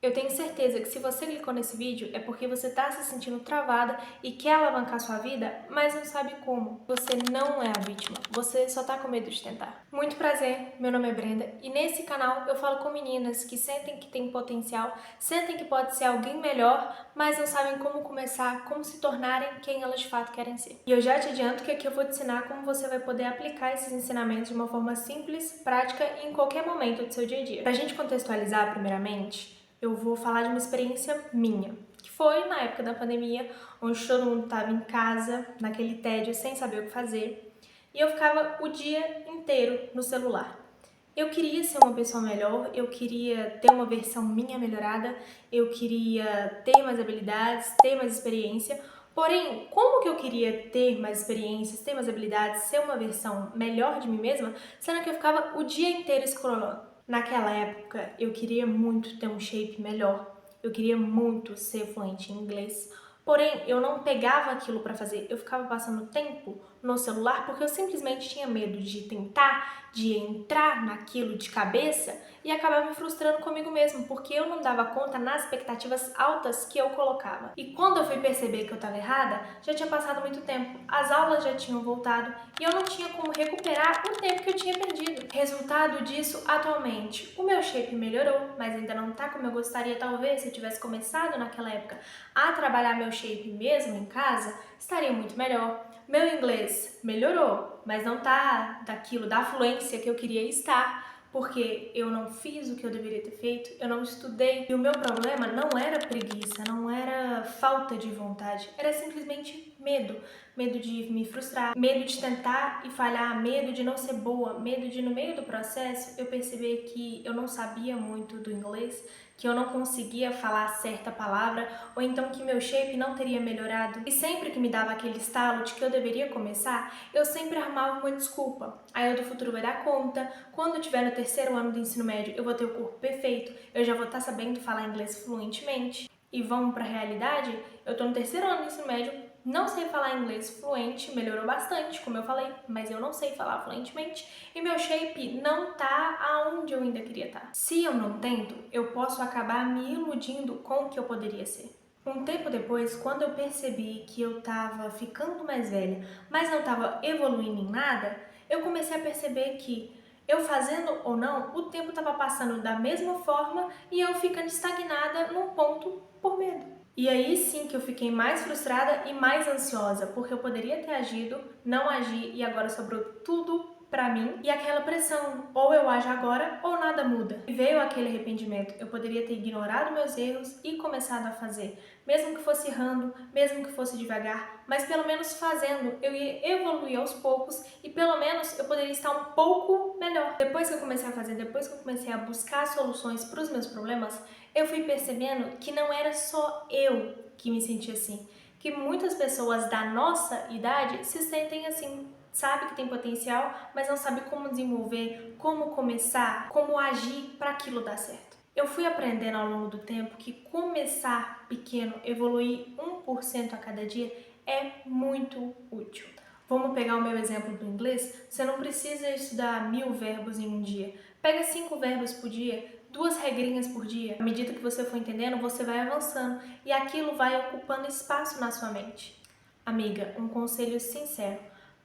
Eu tenho certeza que se você clicou nesse vídeo é porque você está se sentindo travada e quer alavancar sua vida, mas não sabe como. Você não é a vítima, você só está com medo de tentar. Muito prazer, meu nome é Brenda e nesse canal eu falo com meninas que sentem que têm potencial, sentem que pode ser alguém melhor, mas não sabem como começar, como se tornarem quem elas de fato querem ser. E eu já te adianto que aqui eu vou te ensinar como você vai poder aplicar esses ensinamentos de uma forma simples, prática e em qualquer momento do seu dia a dia. Pra gente contextualizar primeiramente, eu vou falar de uma experiência minha, que foi na época da pandemia, onde todo mundo estava em casa, naquele tédio, sem saber o que fazer, e eu ficava o dia inteiro no celular. Eu queria ser uma pessoa melhor, eu queria ter uma versão minha melhorada, eu queria ter mais habilidades, ter mais experiência, porém, como que eu queria ter mais experiências, ter mais habilidades, ser uma versão melhor de mim mesma, sendo que eu ficava o dia inteiro scrollando? Naquela época, eu queria muito ter um shape melhor, eu queria muito ser fluente em inglês, porém, eu não pegava aquilo para fazer, eu ficava passando tempo no celular porque eu simplesmente tinha medo de tentar, de entrar naquilo de cabeça e acabar me frustrando comigo mesmo, porque eu não dava conta nas expectativas altas que eu colocava. E quando eu fui perceber que eu estava errada, já tinha passado muito tempo, as aulas já tinham voltado e eu não tinha como recuperar o tempo que eu tinha perdido. Resultado disso, atualmente, o meu shape melhorou, mas ainda não tá como eu gostaria. Talvez se eu tivesse começado naquela época a trabalhar meu shape mesmo em casa, estaria muito melhor. Meu inglês melhorou, mas não tá da fluência que eu queria estar, porque eu não fiz o que eu deveria ter feito, eu não estudei. E o meu problema não era preguiça, não era falta de vontade, era simplesmente medo. Medo de me frustrar, medo de tentar e falhar, medo de não ser boa, medo de no meio do processo eu perceber que eu não sabia muito do inglês, que eu não conseguia falar certa palavra, ou então que meu shape não teria melhorado. E sempre que me dava aquele estalo de que eu deveria começar, eu sempre arrumava uma desculpa. Aí eu do futuro vai dar conta, quando eu estiver no terceiro ano do ensino médio eu vou ter o corpo perfeito, eu já vou estar sabendo falar inglês fluentemente. E vamos para a realidade, eu tô no terceiro ano do ensino médio, não sei falar inglês fluente, melhorou bastante, como eu falei, mas eu não sei falar fluentemente e meu shape não tá aonde eu ainda queria estar. Se eu não tento, eu posso acabar me iludindo com o que eu poderia ser. Um tempo depois, quando eu percebi que eu tava ficando mais velha, mas não tava evoluindo em nada, eu comecei a perceber que eu fazendo ou não, o tempo estava passando da mesma forma e eu ficando estagnada num ponto por medo. E aí sim que eu fiquei mais frustrada e mais ansiosa, porque eu poderia ter agido, não agi e agora sobrou tudo pra mim e aquela pressão, ou eu ajo agora ou nada muda. E veio aquele arrependimento, eu poderia ter ignorado meus erros e começado a fazer, mesmo que fosse errando, mesmo que fosse devagar, mas pelo menos fazendo eu ia evoluir aos poucos e pelo menos eu poderia estar um pouco melhor. Depois que eu comecei a fazer, depois que eu comecei a buscar soluções para os meus problemas, eu fui percebendo que não era só eu que me sentia assim, que muitas pessoas da nossa idade se sentem assim, sabe que tem potencial, mas não sabe como desenvolver, como começar, como agir para aquilo dar certo. Eu fui aprendendo ao longo do tempo que começar pequeno, evoluir 1% a cada dia é muito útil. Vamos pegar o meu exemplo do inglês, você não precisa estudar 1000 verbos em um dia. Pega 5 verbos por dia, 2 regrinhas por dia. À medida que você for entendendo, você vai avançando e aquilo vai ocupando espaço na sua mente. Amiga, um conselho sincero,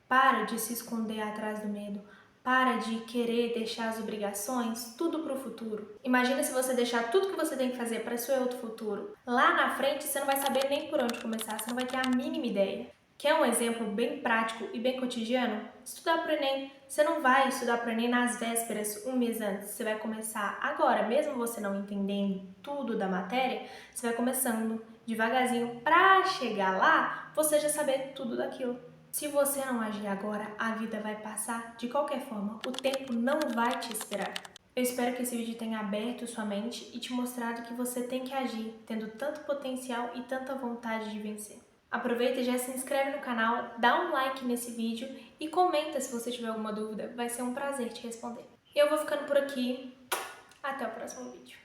para de se esconder atrás do medo. Para de querer deixar as obrigações tudo para o futuro. Imagina se você deixar tudo que você tem que fazer para o seu outro futuro. Lá na frente você não vai saber nem por onde começar, você não vai ter a mínima ideia. Quer um exemplo bem prático e bem cotidiano? Estudar para o Enem. Você não vai estudar para o Enem nas vésperas, um mês antes. Você vai começar agora, mesmo você não entendendo tudo da matéria, você vai começando devagarzinho para chegar lá, você já saber tudo daquilo. Se você não agir agora, a vida vai passar de qualquer forma. O tempo não vai te esperar. Eu espero que esse vídeo tenha aberto sua mente e te mostrado que você tem que agir, tendo tanto potencial e tanta vontade de vencer. Aproveita e já se inscreve no canal, dá um like nesse vídeo e comenta se você tiver alguma dúvida, vai ser um prazer te responder. Eu vou ficando por aqui, até o próximo vídeo.